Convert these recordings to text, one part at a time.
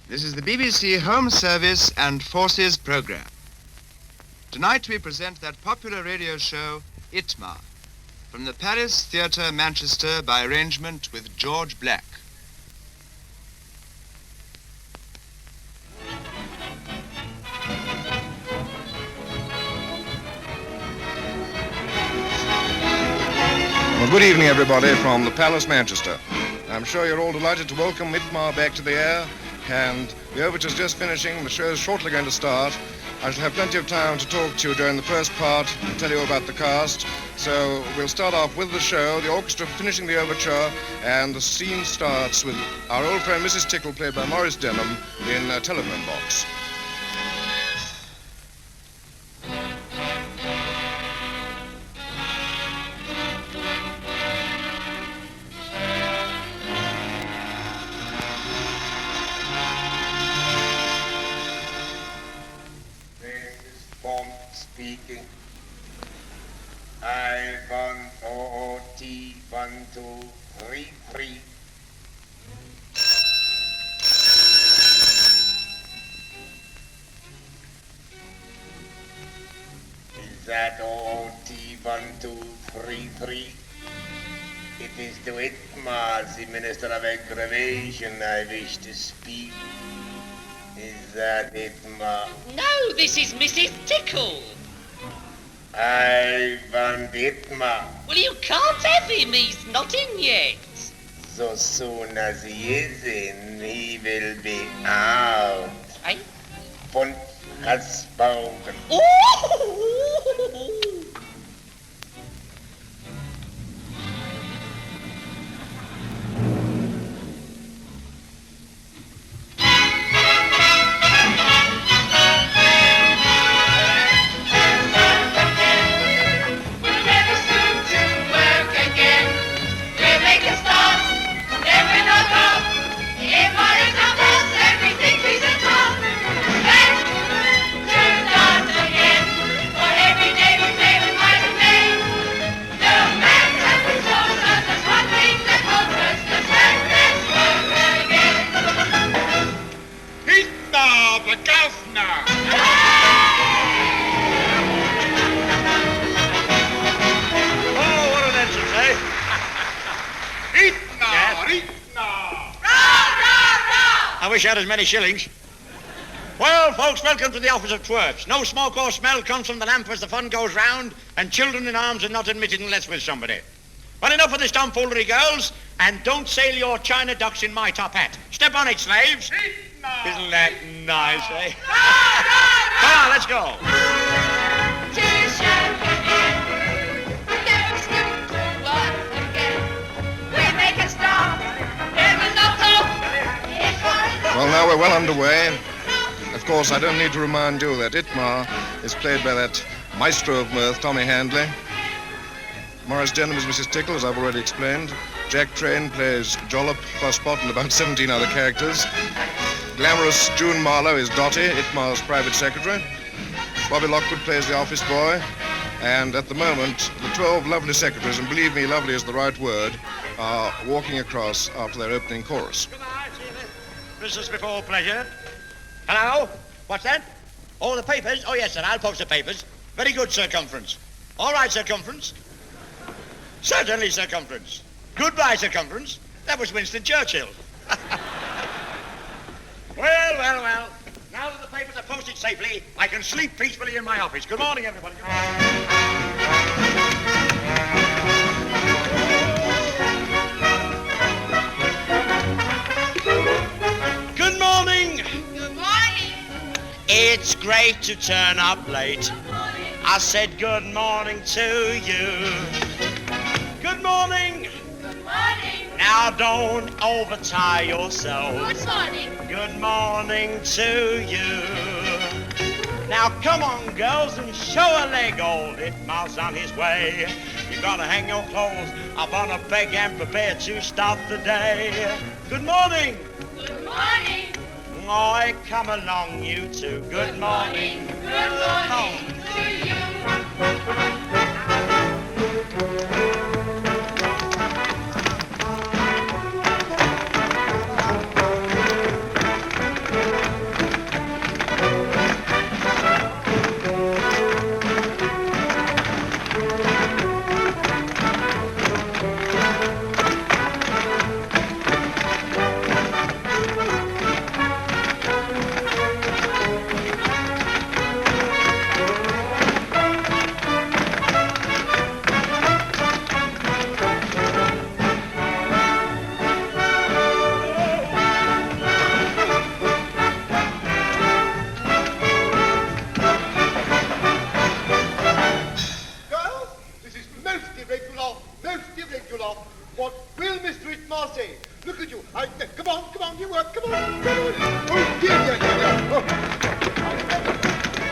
This is the BBC Home Service and Forces programme. Tonight we present that popular radio show, ITMA, from the Paris Theatre, Manchester, by arrangement with George Black. Well, good evening, everybody, from the Palace, Manchester. I'm sure you're all delighted to welcome ITMA back to the air, and the overture's just finishing. The show's shortly going to start. I shall have plenty of time to talk to you during the first part and tell you about the cast. So we'll start off with the show, the orchestra finishing the overture, and the scene starts with our old friend Mrs Tickle, played by Maurice Denham, in a telephone box. Speaking. I 1 O T 1 2 3 3. Is that O T 1 2 3 3? It is to ITMA, the Minister of Aggravation, I wish to speak. Is that ITMA? No, this is Mrs Tickle. I want ITMA. Well, you can't have him, he's not in yet. So soon as he is in, he will be out. Eh? Funf has spoken. Oh! I wish I had as many shillings. Well, folks, welcome to the office of twerps. No smoke or smell comes from the lamp as the fun goes round, and children in arms are not admitted unless with somebody. Well, enough of this tomfoolery, girls, and don't sail your china ducks in my top hat. Step on it, slaves. Isn't that nice, eh? Come on, let's go. Well, now we're well underway. Of course, I don't need to remind you that ITMA is played by that maestro of mirth, Tommy Handley. Maurice Denham is Mrs Tickle, as I've already explained. Jack Train plays Jollop, Fusspot, and about 17 other characters. Glamorous June Malo is Dottie, ITMA's private secretary. Bobby Lockwood plays the office boy. And at the moment, the 12 lovely secretaries, and believe me, lovely is the right word, are walking across after their opening chorus. Business before pleasure. Hello? What's that? Oh, the papers? Oh, yes, sir, I'll post the papers. Very good, Circumference. All right, Circumference. Certainly, Circumference. Goodbye, Circumference. That was Winston Churchill. Well. Now that the papers are posted safely, I can sleep peacefully in my office. Good morning, everybody. Good morning. Good morning. It's great to turn up late. I said good morning to you. Good morning. Good morning. Now don't overtie yourself. Good morning. Good morning to you. Now come on, girls, and show a leg. Old ITMA's on his way. You gotta hang your clothes up on a peg and prepare to start the day. Good morning. Good morning. Oh, come along, you two. Good morning. Good morning to you.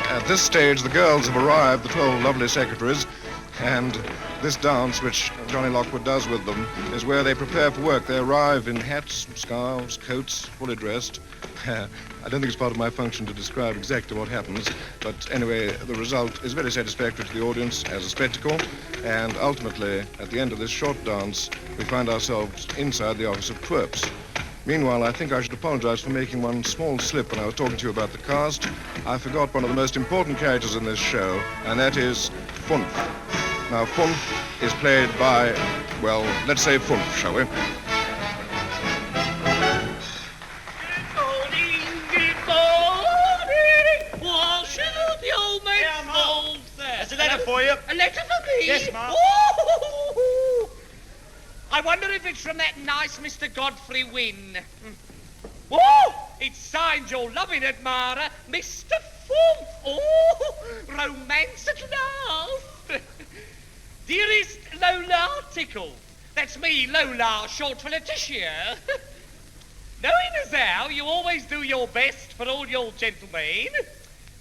At this stage, the girls have arrived, the 12 lovely secretaries, and this dance, which Johnny Lockwood does with them, is where they prepare for work. They arrive in hats, scarves, coats, fully dressed. I don't think it's part of my function to describe exactly what happens, but anyway, the result is very satisfactory to the audience as a spectacle, and ultimately, at the end of this short dance, we find ourselves inside the office of Twerps. Meanwhile, I think I should apologize for making one small slip when I was talking to you about the cast. I forgot one of the most important characters in this show, and that is Funf. Now, Funf is played by, well, let's say Funf, shall we? There's a letter for you. A letter for me? Yes, ma'am. Ooh! I wonder if it's from that nice Mr. Godfrey Wynne. Oh, it's signed your loving admirer, Mr. Funf. Oh, romance at last. Dearest Lola Tickle. That's me, Lola, short for Letitia. Knowing as how you always do your best for all your gentlemen,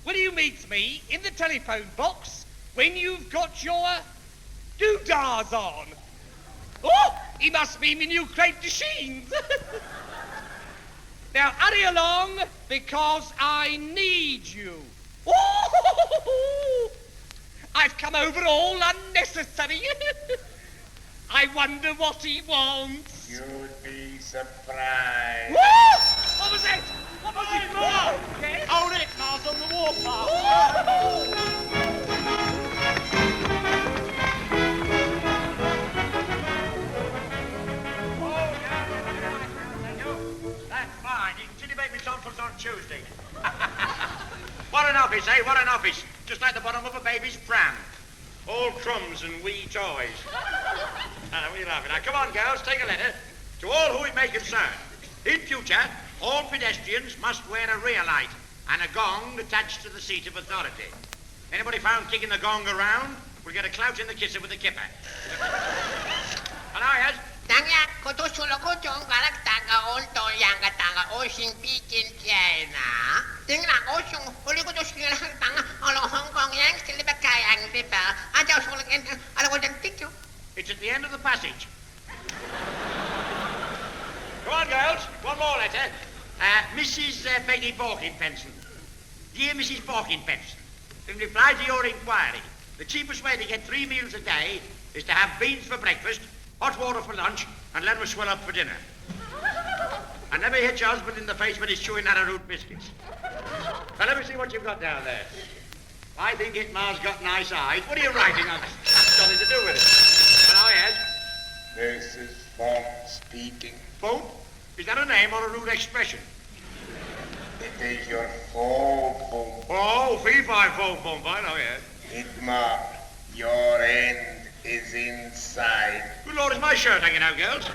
will you meet me in the telephone box when you've got your doodahs on? Oh, he must be my new crepe de chines. Now, hurry along, because I need you. Oh, I've come over all unnecessary. I wonder what he wants. You'd be surprised. Whoa! What was that? What was it? Yes? Hold it, Mars, on the warpath. That's fine. You can till you make me tonsils on Tuesday. What an office, eh? What an office. Just like the bottom of a baby's pram. All crumbs and wee toys. What are you laughing at? Come on, girls, take a letter. To all who it may concern. In future, all pedestrians must wear a rear light and a gong attached to the seat of authority. Anybody found kicking the gong around will get a clout in the kisser with a kipper. Hello, yes? Tanga kotosulo ko chong karak tanga on to yang katanga o sing pikin China. Tingna ko sung uli ko to sing tanga alo Hong Kong yang sila bakayang diba. Ajaw sulo ken alo ko dan picture. It's at the end of the passage. Come on, girls. One more letter. Mrs. Peggy Borkin-Penson. Dear Mrs. Borkin-Penson, in reply to your inquiry, the cheapest way to get 3 meals a day is to have beans for breakfast, hot water for lunch, and let them swell up for dinner. And never hit your husband in the face when he's chewing arrowroot biscuits. Now, let me see what you've got down there. I think Itmar's got nice eyes. What are you writing on? That's nothing to do with it. Hello, yes? Mrs. Funf speaking. Phone? Is that a name or a rude expression? It is your phone. Oh, fee-fi-fo-fum, I know, yes. ITMA, your end is inside. Good Lord, is my shirt hanging out, girls?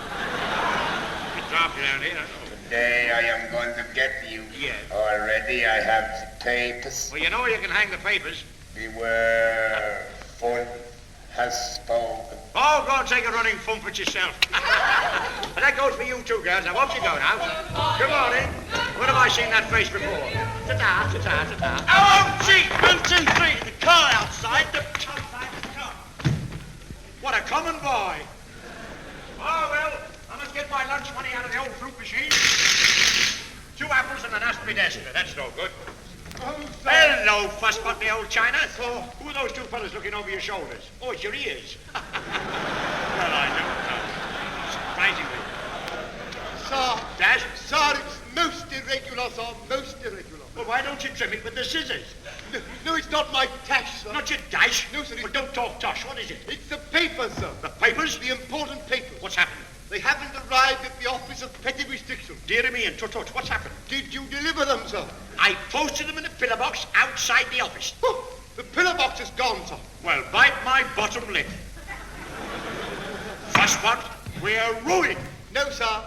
It's drafty down here. Today I am going to get you. Yes. Already I have the papers. Well, you know where you can hang the papers. Beware, Funf has spoken. Oh, go and take a running fump at yourself. And that goes for you too, girls. Now, won't you go now? Good morning. Where have I seen that face before? Ta-ta, ta-ta, ta-ta. Oh, gee! 1, 2, 3. The car outside. The car outside. The car. What a common boy. Oh, well, I must get my lunch money out of the old fruit machine. 2 apples and an aspidester. That's no good. Oh, hello, Fusspot, the old China. Oh, who are those 2 fellas looking over your shoulders? Oh, it's your ears. Well, I don't know. Surprisingly. Sir, Dad? sir, it's most irregular, sir, most irregular. Well, why don't you trim it with the scissors? No, it's not my tash, sir. Not your dash? No, sir, Well, don't talk tosh. What is it? It's the papers, sir. The papers? The important papers. What's happened? They haven't arrived at the office of petty restriction. Dear me and tut-tut, what's happened? Did you deliver them, sir? I posted them in a pillar box outside the office. Oh, the pillar box is gone, sir. Well, bite my bottom lip. Fusspot, we're ruined. No, sir.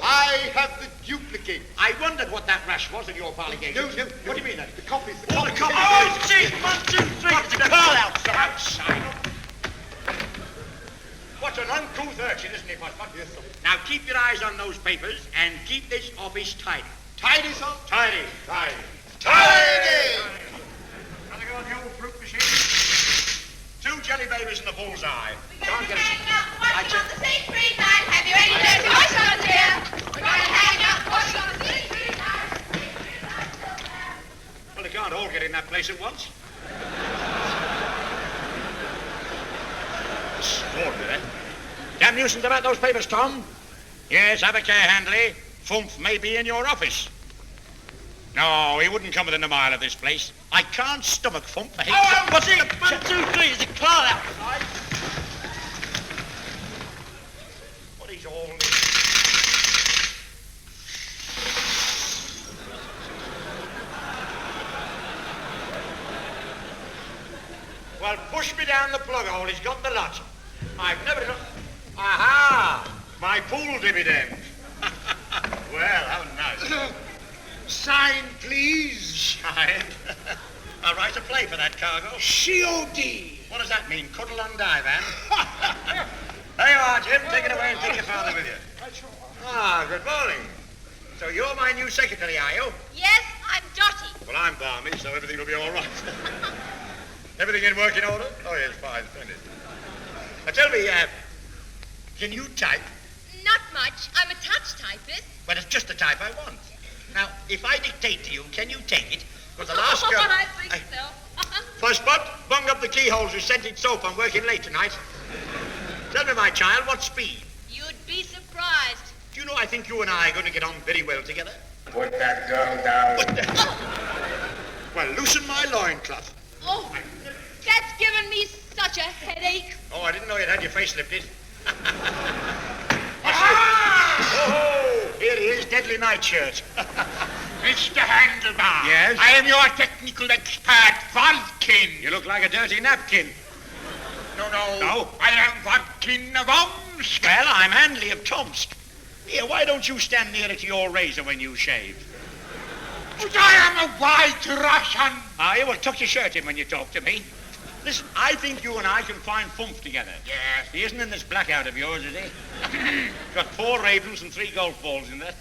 I have the duplicate. I wondered what that rash was in your parligation. No. What do you mean then? The copies, the Oh, copies. the copy. Oh, gee! 1, 2, 3. It's the girl outside. Outside. What an uncouth urchin, isn't he, Fusspot? Yes, sir. Now, keep your eyes on those papers and keep this office tidy. Tidy, son? Tidy. Tidy. Gotta go on the old fruit machine. 2 jelly babies in the bullseye. Can't get it. Washing on the sea tree night. Have you any dirty washing on here? We're going to hang up washing on the sea tree night. Well, they can't all get in that place at once. Extraordinary. Damn nuisance about those papers, Tom. Yes, have a care, Handley. Funf may be in your office. No, he wouldn't come within a mile of this place. I can't stomach Funf. What's it? 1, 2, 3. Is it cloud outside? What is all this? Well, push me down the plug hole. He's got the lot. I've never done... Aha! My pool dividend. Well, how nice. Sign, please. Signed. I'll write a play for that cargo. COD. What does that mean? Cuddle and die, Van? There you are, Jim. Take it away and take your father with you. Ah, good morning. So you're my new secretary, are you? Yes, I'm Dotty. Well, I'm balmy, so everything will be all right. Everything in working order? Oh, yes, fine, splendid. Tell me, can you type? Not much. I'm a touch typist. Well, it's just the type I want. Now, if I dictate to you, can you take it? Because the last girl... I think so. Fusspot, bung up the keyholes with scented soap. I'm working late tonight. Tell me, my child, what speed? You'd be surprised. Do you know, I think you and I are going to get on very well together. Put that girl down. What the... Well, loosen my loincloth. Oh, that's given me such a headache. Oh, I didn't know you'd had your face lifted. Oh, here he is, deadly nightshirt. Mr. Handlebar. Yes? I am your technical expert, Vodkin. You look like a dirty napkin. No. No? I am Vodkin of Omsk. Well, I'm Handley of Tomsk. Here, why don't you stand nearer to your razor when you shave? But I am a white Russian. Ah, you will tuck your shirt in when you talk to me. Listen, I think you and I can find Funf together. Yes. He isn't in this blackout of yours, is he? Got 4 ravens and 3 golf balls in there.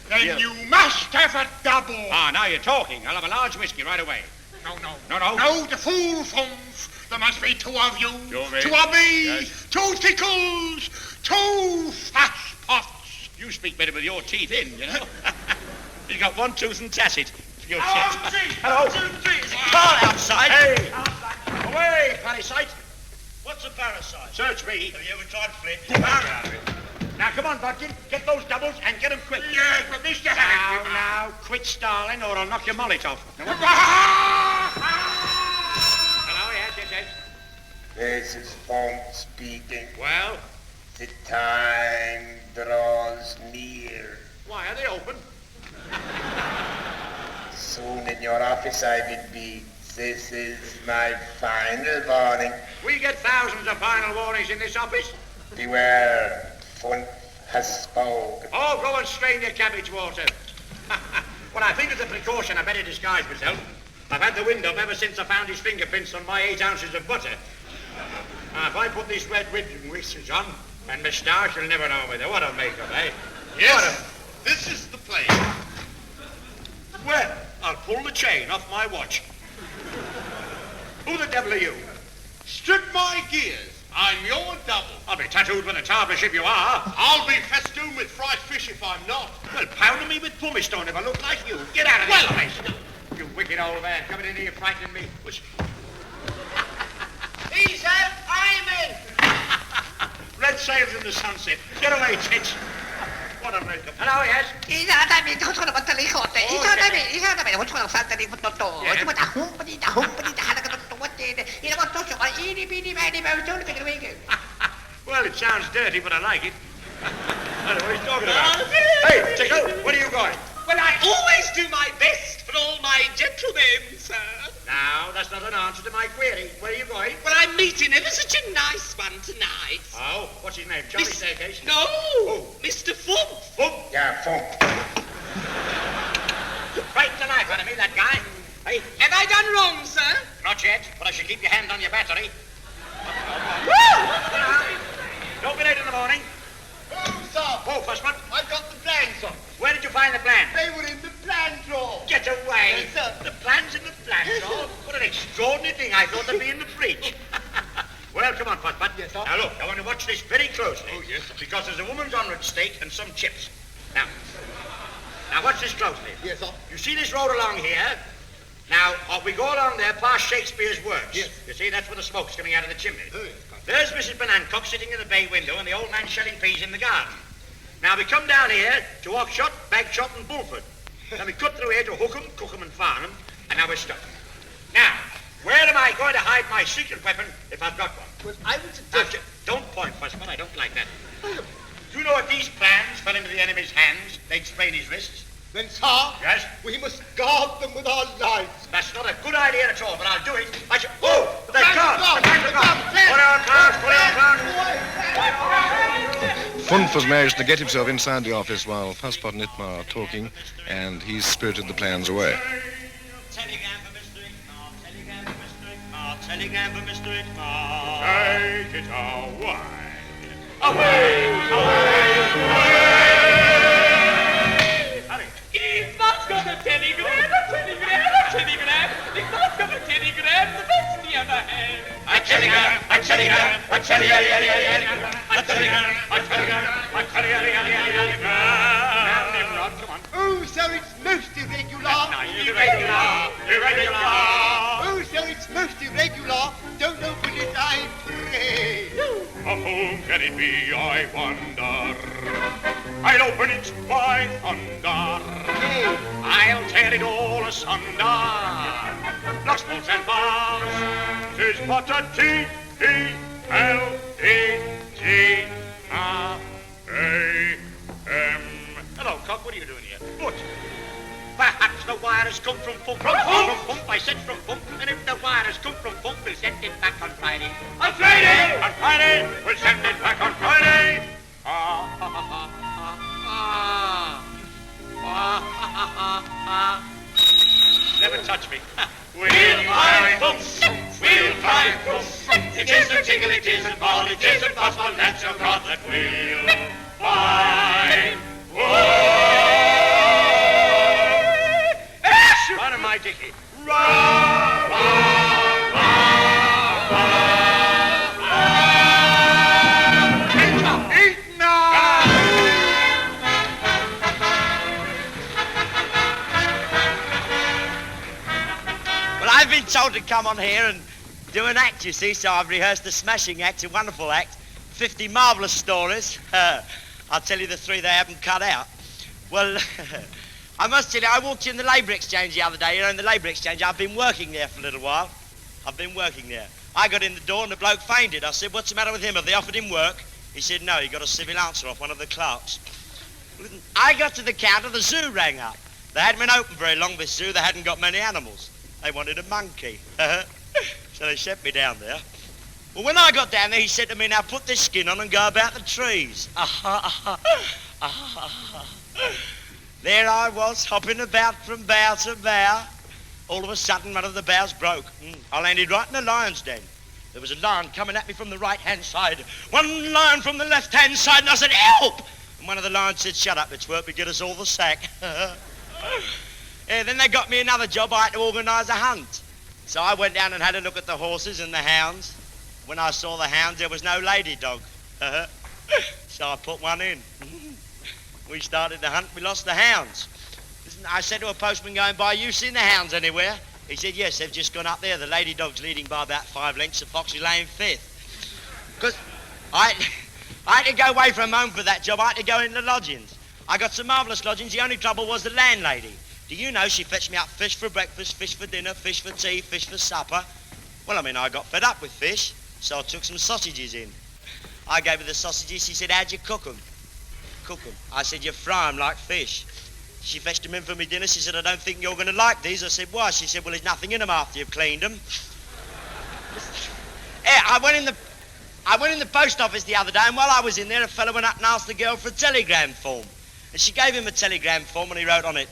Then Yeah. you must have a double. Ah, now you're talking. I'll have a large whiskey right away. No. No. The fool Funf. There must be 2 of you. 2 of me. 2 of me. Yes. 2 tickles. 2 Fuspots. You speak better with your teeth in, you know. You got 1 tooth and tacit. Your Oh, shit. gee. Hello. 1, 2, 3. Is it cold outside? Hey. Away, parasite. What's a parasite? Search me. Have you ever tried flint? Now, come on, Vodkin. Get those doubles and get them quick. Yes, but Mr. Handlebar. Now, quit stalling or I'll knock your mullet off. Now, what... Hello, yes. This is Funf speaking. Well, The time draws near. why, are they open? Soon in your office I will be. This is my final warning. We get thousands of final warnings in this office. Beware, Funf has spoken. Oh, go and strain your cabbage water. Well, I think as a precaution, I better disguise myself. I've had the wind up ever since I found his fingerprints on my 8 ounces of butter. Now, if I put this red wig and whiskers on, and moustache, you'll never know whether. What a makeup, eh? Yes, this is the place. Well, I'll pull the chain off my watch. Who the devil are you? Strip my gears. I'm your double. I'll be tattooed with a tarnish if you are. I'll be festooned with fried fish if I'm not. Well, pound me with pumice stone if I look like you. Get out of this place. You wicked old man, coming in here frightening me. He's out, I'm in. Red sails in the sunset. Get away, tits. What a makeup. Hello, yes? Well, it sounds dirty, but I like it. I don't know what he's talking about. Hey, Tickle, where are you going? Well, I always do my best for all my gentlemen, sir. Now, that's not an answer to my query. Where are you going? Well, I'm meeting ever such a nice one tonight. Oh, what's his name? Charlie Staircase? No, Who? Mr. Funf. Funf. Yeah, Funf. Right the knife out of me, that guy. Hey, Have I done wrong, sir? not yet, but I should keep your hand on your battery. Woo! Don't be late in the morning. Oh, sir, Oh, Fusspot. I've got the black plans, sir. Where did you find the plans? They were in the plan drawer. Get away. Yes, sir. The plans in the plan drawer? What an extraordinary thing. I thought they'd be in the fridge. Well, come on, Fusspot. Yes, sir. Now, look, I want to watch this very closely. Oh, yes, sir. Because there's a woman's omelette steak and some chips. Now, watch this closely. Yes, sir. You see this road along here? Now, we go along there past Shakespeare's works. Yes. You see, that's where the smoke's coming out of the chimney. Oh, yes, There's Mrs. Banancock sitting in the bay window and the old man shelling peas in the garden. Now, we come down here to Oxshot, Bagshot and Bulford. Then we cut through here to Hookham, Cookham and Farnham, and now we're stuck. Now, where am I going to hide my secret weapon if I've got one? Well, I would suggest... Don't point, Fusspot, I don't like that. Do you know if these plans fell into the enemy's hands, they'd sprain his wrists? Then, sir, Yes? we must guard them with our lives. That's not a good idea at all, but I'll do it. Oh, they're Plans gone! gone! The plans are gone! Plans! Put on, Funf has managed to get himself inside the office while Fusspot and Itmar are talking, and he's spirited the plans away. Telegram for Mr. Itmar, telegram for Mr. Itmar, telegram for Mr. Itmar. Take it away. Itmar's got a telegram, a telegram, a telegram. Itmar's got a telegram, the best he ever had. A telegram, a telegram, a telegram, a telegram, a telegram, a telegram. Now, Nimrod, come on. Oh, so it's most irregular. Irregular. Oh, so it's most irregular. Don't open it, I pray. Of whom can it be, I wonder? I'll open it by thunder. I'll tear it all asunder. Locks, bolts, and bars. 'Tis but a T-E-L-E-G-R-A-M. Hello, Cock, what are you doing here? What? Perhaps the wire has come from Funf. From Funf, I said from Funf. And if the wire has come from Funf, we'll send it back on Friday. On Friday! On Friday! We'll send it back on Friday! Never touch me. We'll find Funf! We'll find Funf! It isn't Tickle, it isn't Ball, it isn't Fusspot, that's your God that we'll find Run of my dicky. Well, I've been told to come on here and do an act, you see, so I've rehearsed a smashing act, a wonderful act, 50 marvellous stories. I'll tell you the 3 they haven't cut out. Well, I must tell you, I walked in the Labour Exchange the other day. You know, in the Labour Exchange, I've been working there for a little while. I've been working there. I got in the door and the bloke fainted. I said, what's the matter with him? Have they offered him work? He said, no, he got a civil answer off one of the clerks. I got to the counter, the zoo rang up. They hadn't been open very long, this zoo. They hadn't got many animals. They wanted a monkey. So they sent me down there. Well, when I got down there, he said to me, now put this skin on and go about the trees. There I was, hopping about from bough to bough. All of a sudden, one of the boughs broke. I landed right in the lion's den. There was a lion coming at me from the right-hand side, one lion from the left-hand side, and I said, help! And one of the lions said, shut up, it's work, we get us all the sack. Yeah, then they got me another job. I had to organise a hunt. So I went down and had a look at the horses and the hounds. When I saw the hounds, there was no lady dog. So I put one in. We started the hunt, we lost the hounds. I said to a postman going by, you seen the hounds anywhere? He said, yes, they've just gone up there. The lady dog's leading by about 5 lengths, the fox is laying 5th. Because I had to go away from home for that job. I had to go into lodgings. I got some marvellous lodgings. The only trouble was the landlady. Do you know she fetched me up fish for breakfast, fish for dinner, fish for tea, fish for supper? Well, I mean, I got fed up with fish, so I took some sausages in. I gave her the sausages. She said, how'd you cook them? Cook them. I said, you fry them like fish. She fetched them in for me dinner. She said, I don't think you're going to like these. I said, why? She said, well, there's nothing in them after you've cleaned them. Yeah, I went in the post office the other day, and while I was in there, a fellow went up and asked the girl for a telegram form. And she gave him a telegram form, and he wrote on it,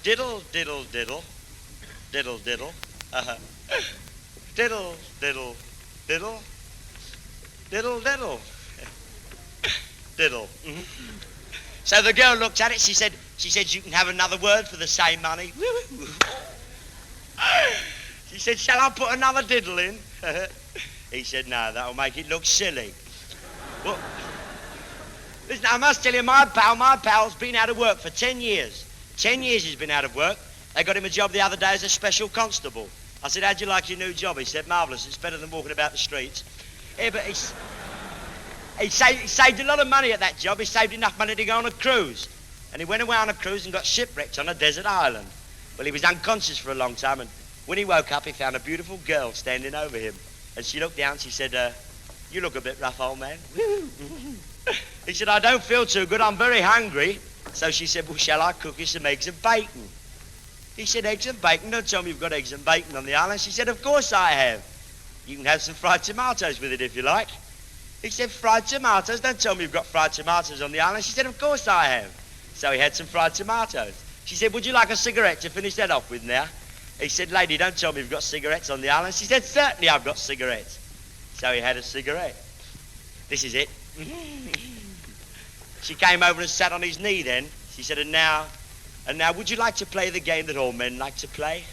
diddle, diddle, diddle, diddle, diddle, diddle, diddle, diddle, diddle, diddle, diddle. So the girl looked at it, she said, you can have another word for the same money. She said, shall I put another diddle in? He said, no, that'll make it look silly. Well, listen, I must tell you, my pal's been out of work for 10 years. 10 years he's been out of work. They got him a job the other day as a special constable. I said, how'd you like your new job? He said, marvellous, it's better than walking about the streets. Yeah, but he saved a lot of money at that job. He saved enough money to go on a cruise. And he went away on a cruise and got shipwrecked on a desert island. Well, he was unconscious for a long time, and when he woke up, he found a beautiful girl standing over him. And she looked down and she said, you look a bit rough, old man. He said, I don't feel too good, I'm very hungry. So she said, well, shall I cook you some eggs and bacon? He said, eggs and bacon? Don't tell me you've got eggs and bacon on the island. She said, of course I have. You can have some fried tomatoes with it if you like. He said, fried tomatoes? Don't tell me you've got fried tomatoes on the island. She said, of course I have. So he had some fried tomatoes. She said, would you like a cigarette to finish that off with now? He said, lady, don't tell me you've got cigarettes on the island. She said, certainly I've got cigarettes. So he had a cigarette. This is it. She came over and sat on his knee then. She said, and now, would you like to play the game that all men like to play?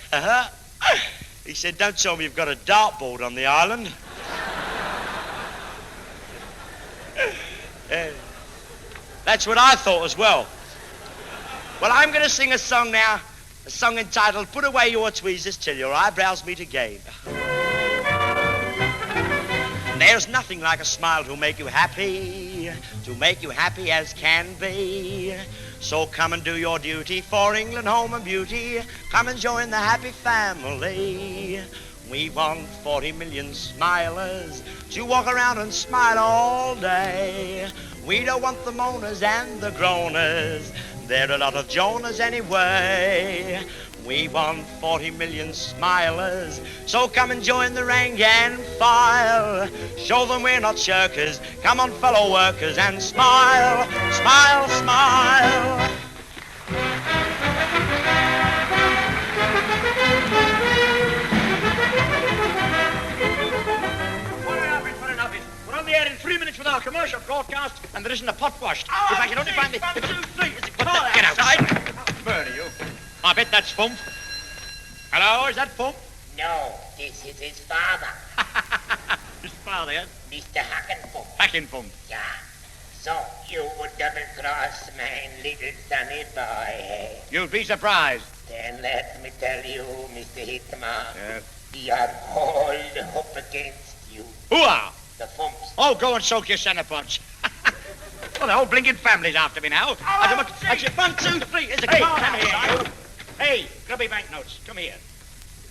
He said, don't tell me you've got a dartboard on the island. That's what I thought as well. Well, I'm going to sing a song now, a song entitled, Put Away Your Tweezers Till Your Eyebrows Meet Again. There's nothing like a smile to make you happy as can be. So come and do your duty for England, home and beauty. Come and join the happy family. We want 40 million smilers to walk around and smile all day. We don't want the moaners and the groaners. There are a lot of Jonahs anyway. We want 40 million smilers, so come and join the rank and file. Show them we're not shirkers. Come on, fellow workers, and smile, smile, smile. Put enough in. We're on the air in 3 minutes with our commercial broadcast, and there isn't a pot washed. If I can only find the... 1, 2, 3. Get outside. Murder you. I bet that's Funf. Hello, is that Funf? No, this is his father. His father, yeah? Mr. Hackenfump. Hackenfump. Yeah. So, you would double-cross my little sonny boy, eh? You'll be surprised. Then let me tell you, Mr. ITMA. Yes? We are all up against you. Who are? The Fumps. Oh, go and soak your centrepods. Well, the whole blinking family's after me now. Actually, 1, 2, 3. There's a card out here. Hey, grubby banknotes, come here.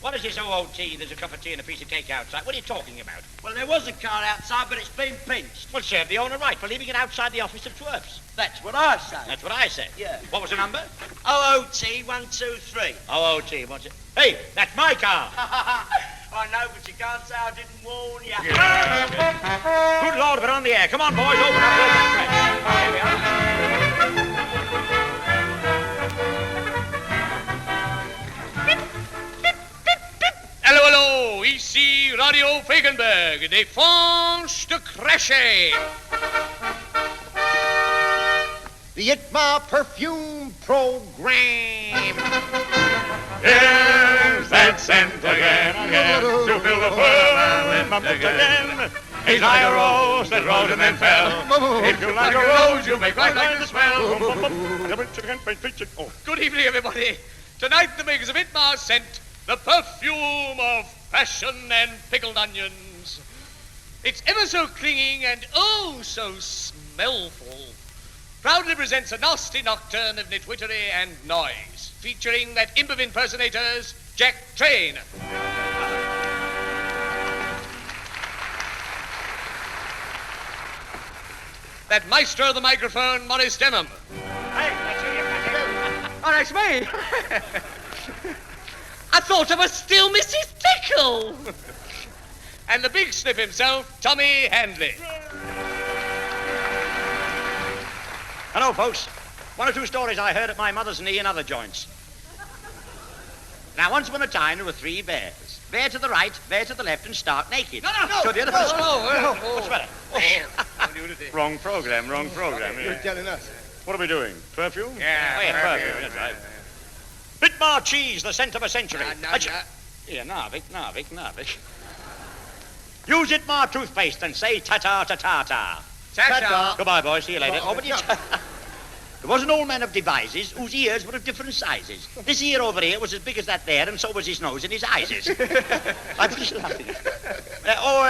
What is this OOT? There's a cup of tea and a piece of cake outside. What are you talking about? Well, there was a car outside, but it's been pinched. Well, serve the owner right for leaving it outside the office of Twerps. That's what I say. That's what I said. Yeah. What was the number? OOT 123. OOT, what's it? Hey, that's my car. I know, but you can't say I didn't warn you. Yeah. Good Lord, we're on the air. Come on, boys, open up the press. Here we are. Hello, hello, ici Radio Fagenberg, Défense de Crochet. The ITMA Perfume Program. Here's that scent again, to fill the world again. He's like a rose that rose and then fell. If you like a rose, you make like the smell. Good evening, everybody. Tonight the makers of ITMA sent the perfume of passion and pickled onions. It's ever so clinging and oh so smellful. Proudly presents a nasty nocturne of nitwittery and noise, featuring that imp of impersonators, Jack Train. That maestro of the microphone, Maurice Denham. Hey, that's who you're Oh, that's me. I thought I was still Mrs. Tickle. And the big sniff himself, Tommy Handley. Hello, folks. 1 or 2 stories I heard at my mother's knee and other joints. Now, once upon a time, there were 3 bears. Bear to the right, bear to the left, and stark naked. No. So the other fellow... No. What's the matter? Wrong program. You're telling us. What are we doing? Perfume? Yeah, Oh, yeah, perfume. perfume, that's right. Whitmar cheese, the scent of a century. No. Here, Narvik. Use Whitmar toothpaste and say ta-ta, ta-ta-ta. Ta-ta. Goodbye, boys. See you later. Oh, but there was an old man of devices whose ears were of different sizes. This ear over here was as big as that there, and so was his nose and his eyes. I'm just laughing.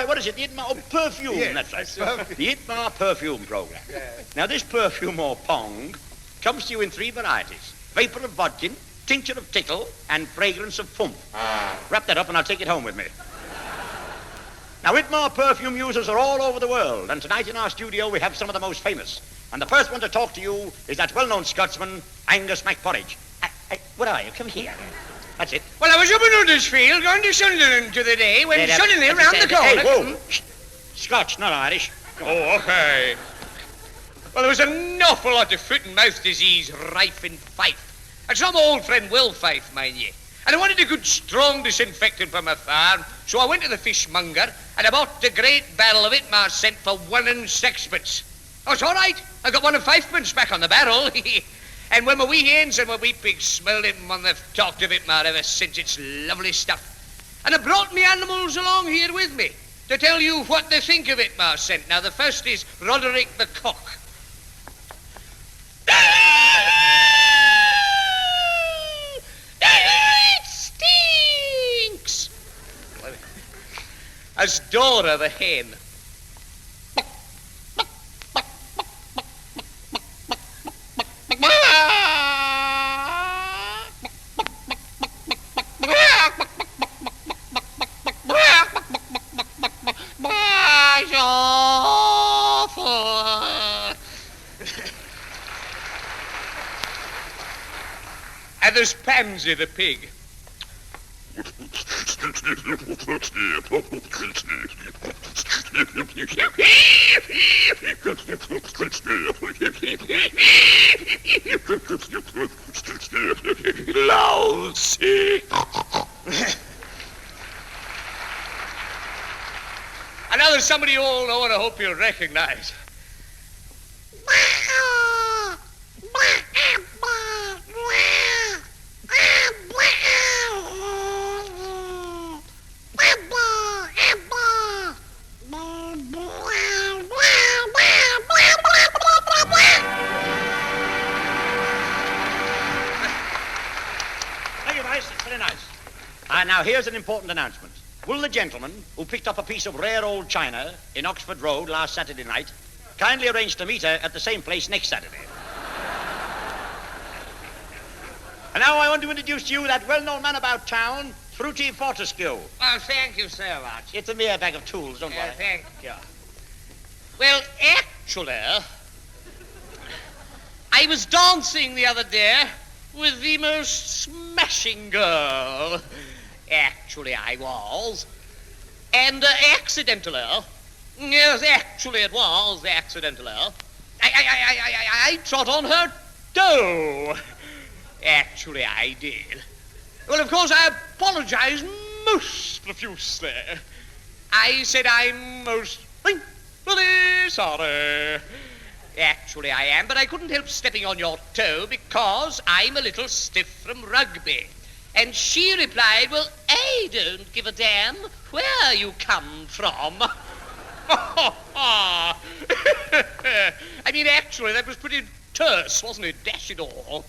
What is it? The Whitmar perfume. Yes, that's right. perfume. The Whitmar perfume program. Yeah. Now, this perfume or pong comes to you in 3 varieties: vapor of vodka, tincture of tickle, and fragrance of Funf. Wrap that up and I'll take it home with me. Now, Whitmar perfume users are all over the world, and tonight in our studio we have some of the most famous. And the first one to talk to you is that well-known Scotsman, Angus MacPorridge. Where are you? Come here. That's it. Well, I was up in Huddersfield, going to Sunderland the other day, when suddenly round the corner... Hey, whoa! Scotch, not Irish. Oh, okay. Well, there was an awful lot of foot and mouth disease rife in Fife. And some old friend Will Fife, mind ye. And I wanted a good, strong disinfectant for my farm, so I went to the fishmonger and I bought the great barrel of Whitmar scent for 1 and 6pence. Oh, it's all right. I got 1 and 5pence back on the barrel. And when my wee hens and my wee pigs smelled it, and they've talked of Whitmar ever since, it's lovely stuff. And I brought me animals along here with me to tell you what they think of Whitmar scent. Now, the first is Roderick the cock. It stinks! As Dora the hen. And there's Pansy the pig. Lousy. And now there's somebody you all know and I hope you'll recognize. Now, here's an important announcement. Will the gentleman who picked up a piece of rare old china in Oxford Road last Saturday night kindly arrange to meet her at the same place next Saturday? And now I want to introduce to you that well-known man about town, Fruity Fortescue. Oh, thank you so much. It's a mere bag of tools, don't worry. Thank you. Well, actually, I was dancing the other day with the most smashing girl. Actually, I was. And accidentally, yes, actually it was accidentally, I trod on her toe. Actually, I did. Well, of course, I apologize most profusely. I said I'm most really sorry. Actually, I am, but I couldn't help stepping on your toe because I'm a little stiff from rugby. And she replied, well, I don't give a damn where you come from. I mean, actually, that was pretty terse, wasn't it? Dash it all.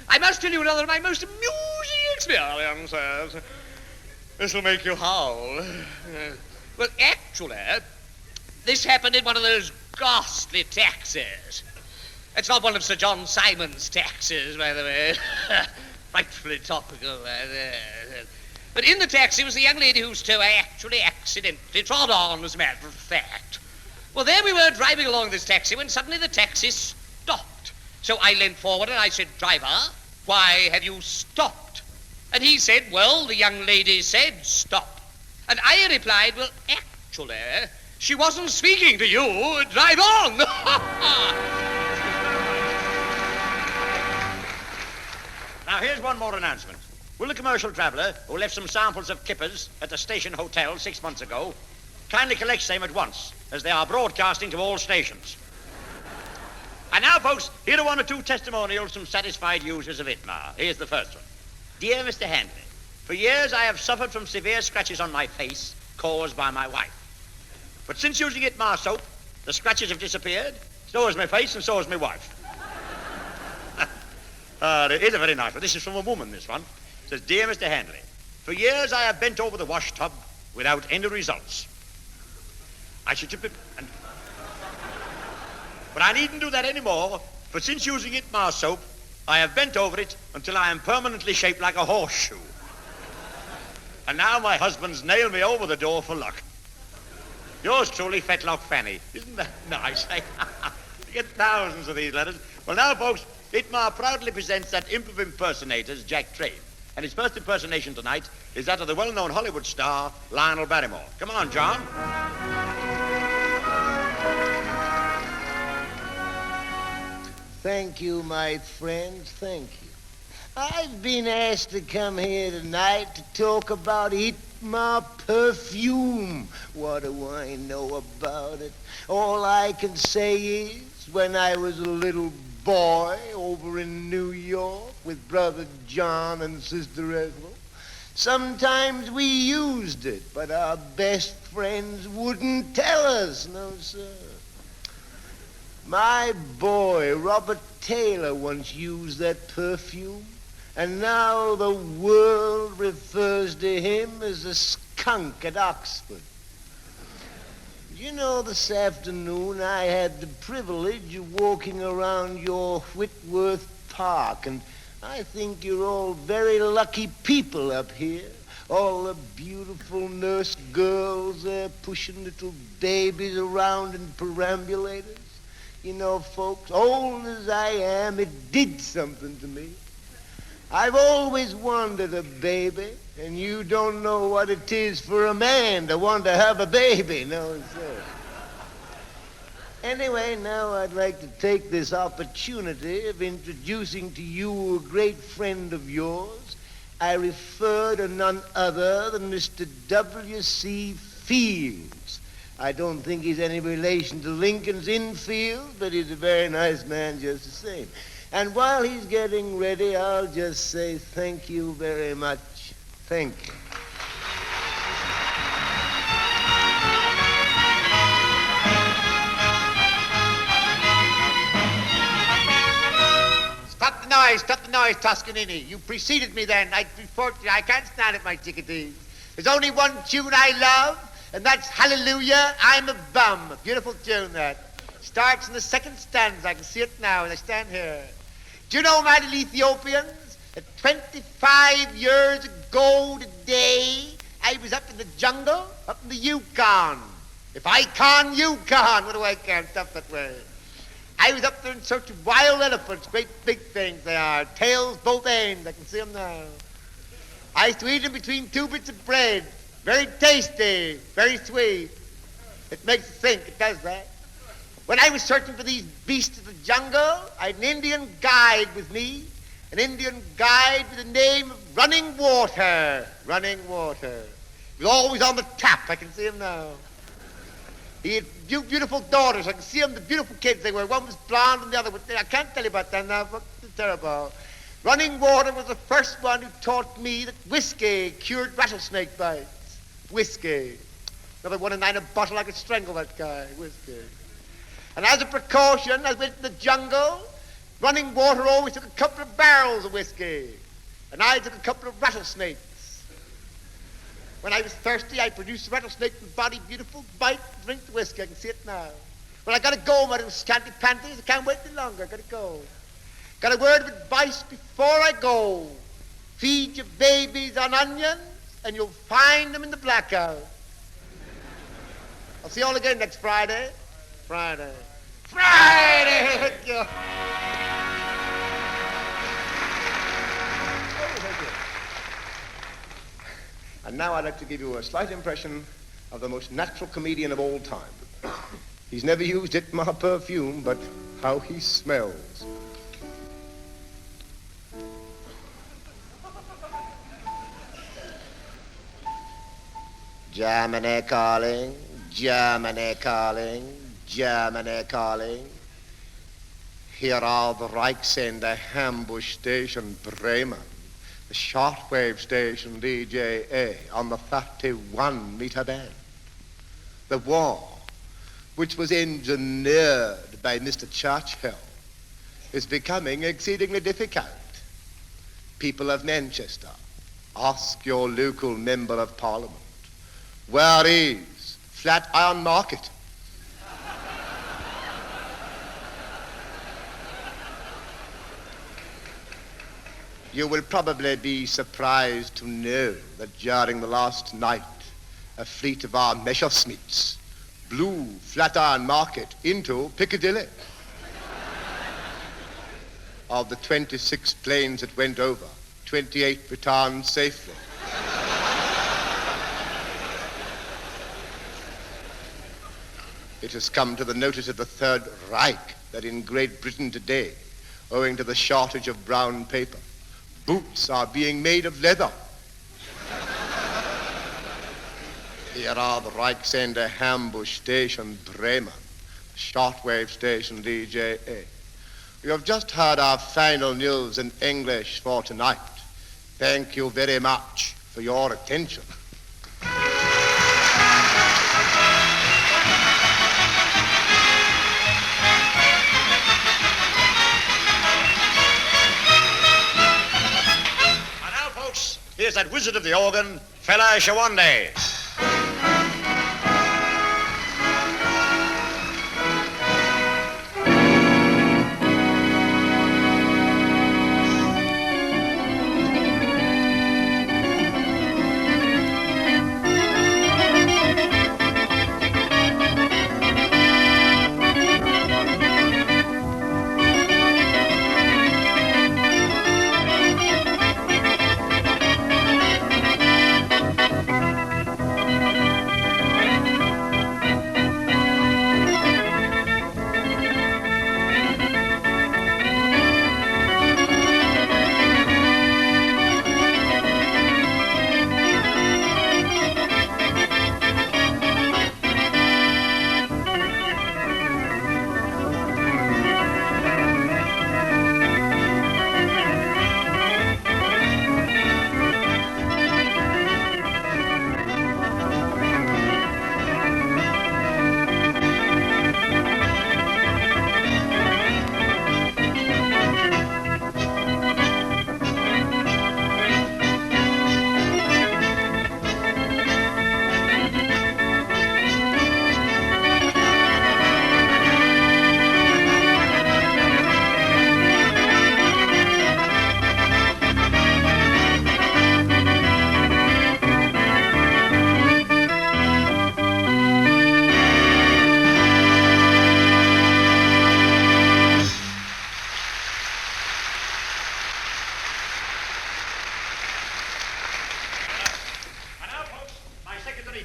I must tell you another of my most amusing experiences. This'll make you howl. Well, actually, this happened in one of those ghastly taxis. It's not one of Sir John Simon's taxis, by the way. Frightfully topical. But in the taxi was the young lady whose toe I actually accidentally trod on, as a matter of fact. Well, there we were driving along this taxi when suddenly the taxi stopped. So I leant forward and I said, driver, why have you stopped? And he said, well, the young lady said stop. And I replied, well, actually, she wasn't speaking to you. Drive on. Now, here's one more announcement. Will the commercial traveller who left some samples of kippers at the station hotel 6 months ago kindly collect same at once, as they are broadcasting to all stations? And now, folks, here are one or two testimonials from satisfied users of ITMA. Here's the first one. Dear Mr. Handley, for years I have suffered from severe scratches on my face caused by my wife. But since using ITMA soap, the scratches have disappeared. So has my face and so has my wife. It is a very nice one. This is from a woman, this one. It says, Dear Mr. Handley, for years I have bent over the wash tub without any results. I should have been... But I needn't do that anymore, for since using ITMA soap, I have bent over it until I am permanently shaped like a horseshoe. And now my husband's nailed me over the door for luck. Yours truly, Fetlock Fanny. Isn't that nice? You get thousands of these letters. Well, now, folks, ITMA proudly presents that imp of impersonators, Jack Train. And his first impersonation tonight is that of the well-known Hollywood star, Lionel Barrymore. Come on, John. Thank you, my friends, thank you. I've been asked to come here tonight to talk about ITMA perfume. What do I know about it? All I can say is, when I was a little boy over in New York with Brother John and Sister Ethel, sometimes we used it, but our best friends wouldn't tell us, no, sir. My boy, Robert Taylor, once used that perfume, and now the world refers to him as a skunk at Oxford. You know, this afternoon I had the privilege of walking around your Whitworth Park, and I think you're all very lucky people up here. All the beautiful nurse girls there pushing little babies around in perambulators. You know, folks, old as I am, it did something to me. I've always wanted a baby, and you don't know what it is for a man to want to have a baby, no, sir. Anyway, now I'd like to take this opportunity of introducing to you a great friend of yours. I refer to none other than Mr. W.C. Fields. I don't think he's any relation to Lincoln's Infield, but he's a very nice man just the same. And while he's getting ready, I'll just say thank you very much. Thank you. Stop the noise, Toscanini. You preceded me then. I can't stand it, my ticketies. There's only one tune I love, and that's Hallelujah, I'm a Bum. A beautiful tune, that. Starts in the second stanza. I can see it now as I stand here. Do you know, my little Ethiopians, that 25 years ago today, I was up in the jungle, up in the Yukon. If I can, you can. What do I can? Stuff that way. I was up there in search of wild elephants, great big things they are, tails both ends. I can see them now. I used to eat them between two bits of bread. Very tasty, very sweet. It makes you think, it does that. When I was searching for these beasts of the jungle, I had an Indian guide with me, an Indian guide with the name of Running Water. Running Water. He was always on the tap. I can see him now. He had beautiful daughters. I can see them, the beautiful kids they were. One was blonde and the other was... I can't tell you about that now. It's terrible. Running Water was the first one who taught me that whiskey cured rattlesnake bites. Whiskey. Another one and nine a bottle, I could strangle that guy. Whiskey. And as a precaution, as we went in the jungle, Running Water always took a couple of barrels of whiskey. And I took a couple of rattlesnakes. When I was thirsty, I produced the rattlesnake from the body, beautiful, bite, drink the whiskey. I can see it now. Well, I gotta go, my little scanty panties. I can't wait any longer. I gotta go. Got a word of advice before I go. Feed your babies on onions, and you'll find them in the blackout. I'll see you all again next Friday. Friday. Friday! And now I'd like to give you a slight impression of the most natural comedian of all time. He's never used ITMA perfume, but how he smells. Germany calling, Germany calling, Germany calling. Here are the Reichsender Hambush Station, Bremen, the shortwave station DJA on the 31-meter band. The war, which was engineered by Mr. Churchill, is becoming exceedingly difficult. People of Manchester, ask your local member of Parliament, where is Flatiron Market? You will probably be surprised to know that during the last night, a fleet of our Messerschmitts blew Flatiron Market into Piccadilly. Of the 26 planes that went over, 28 returned safely. It has come to the notice of the Third Reich that in Great Britain today, owing to the shortage of brown paper, boots are being made of leather. Here are the Reichsender Hambush Station, Bremen, shortwave station DJA. You have just heard our final news in English for tonight. Thank you very much for your attention. Here's that wizard of the organ, Fela Sowande.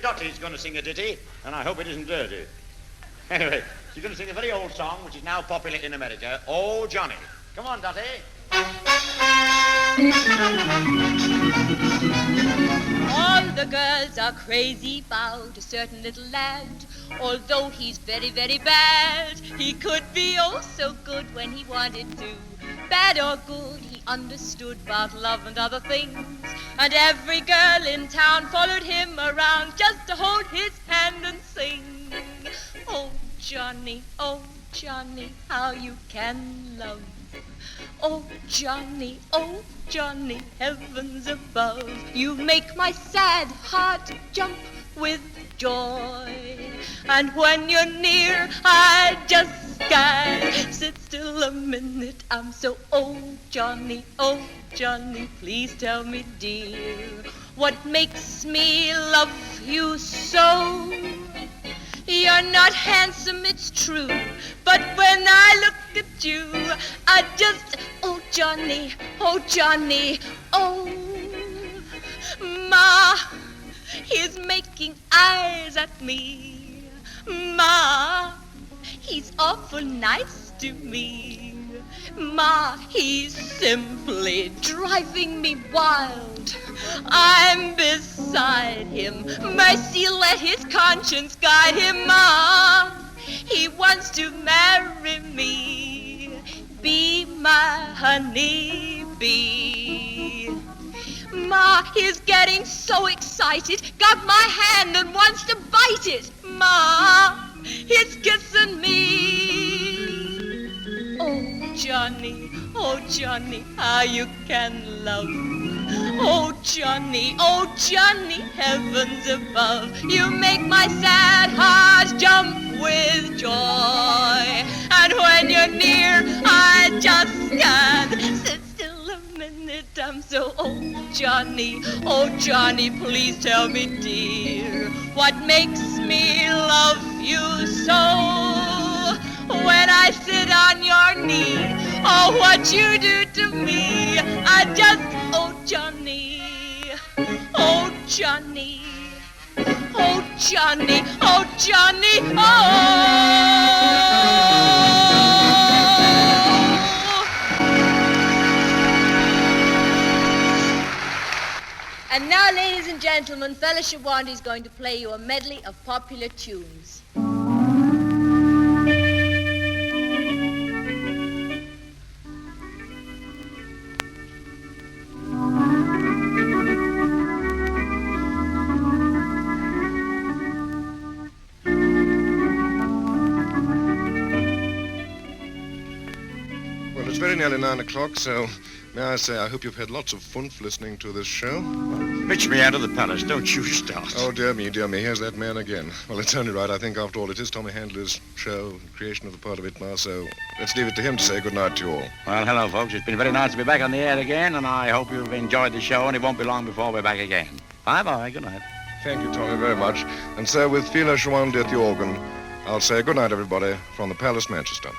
Dottie's going to sing a ditty, and I hope it isn't dirty. Anyway, she's going to sing a very old song, which is now popular in America, Oh, Johnny. Come on, Dottie. All the girls are crazy about a certain little lad. Although he's very, very bad, he could be oh so good when he wanted to. Bad or good, he understood about love and other things. And every girl in town followed him around just to hold his hand and sing. Oh, Johnny, how you can love. Oh, Johnny, heavens above. You make my sad heart jump with joy. And when you're near, I just can't sit still a minute. I'm so oh, Johnny, please tell me, dear, what makes me love you so? You're not handsome, it's true, but when I look at you, I just, oh, Johnny, oh, Ma, he's making eyes at me. Ma, he's awful nice to me. Ma, he's simply driving me wild. I'm beside him. Mercy, let his conscience guide him. Ma, he wants to marry me. be my honey bee. Ma, he's getting so excited, got my hand and wants to bite it. Ma, he's kissing me. Oh Johnny, how you can love. Oh Johnny, heavens above, you make my sad heart jump with joy. And when you're near, I just can't sit still a minute. I'm so, oh Johnny, please tell me, dear, what makes me love you so? When I sit on your knee, oh, what you do to me, I just, oh Johnny, oh. And now, ladies and gentlemen, Fela Sowande is going to play you a medley of popular tunes. Well, it's very nearly 9 o'clock, so may I say I hope you've had lots of funf listening to this show. Pitch me out of the palace, don't you start. Oh, dear me, here's that man again. Well, it's only right, I think, after all, it is Tommy Handley's show, creation of the part of ITMA, so let's leave it to him to say goodnight to you all. Well, hello, folks. It's been very nice to be back on the air again, and I hope you've enjoyed the show, and it won't be long before we're back again. Bye-bye, good night. Thank you, Tommy, very much. And so, with Fela Sowande at the organ, I'll say goodnight, everybody, from the Palace, Manchester.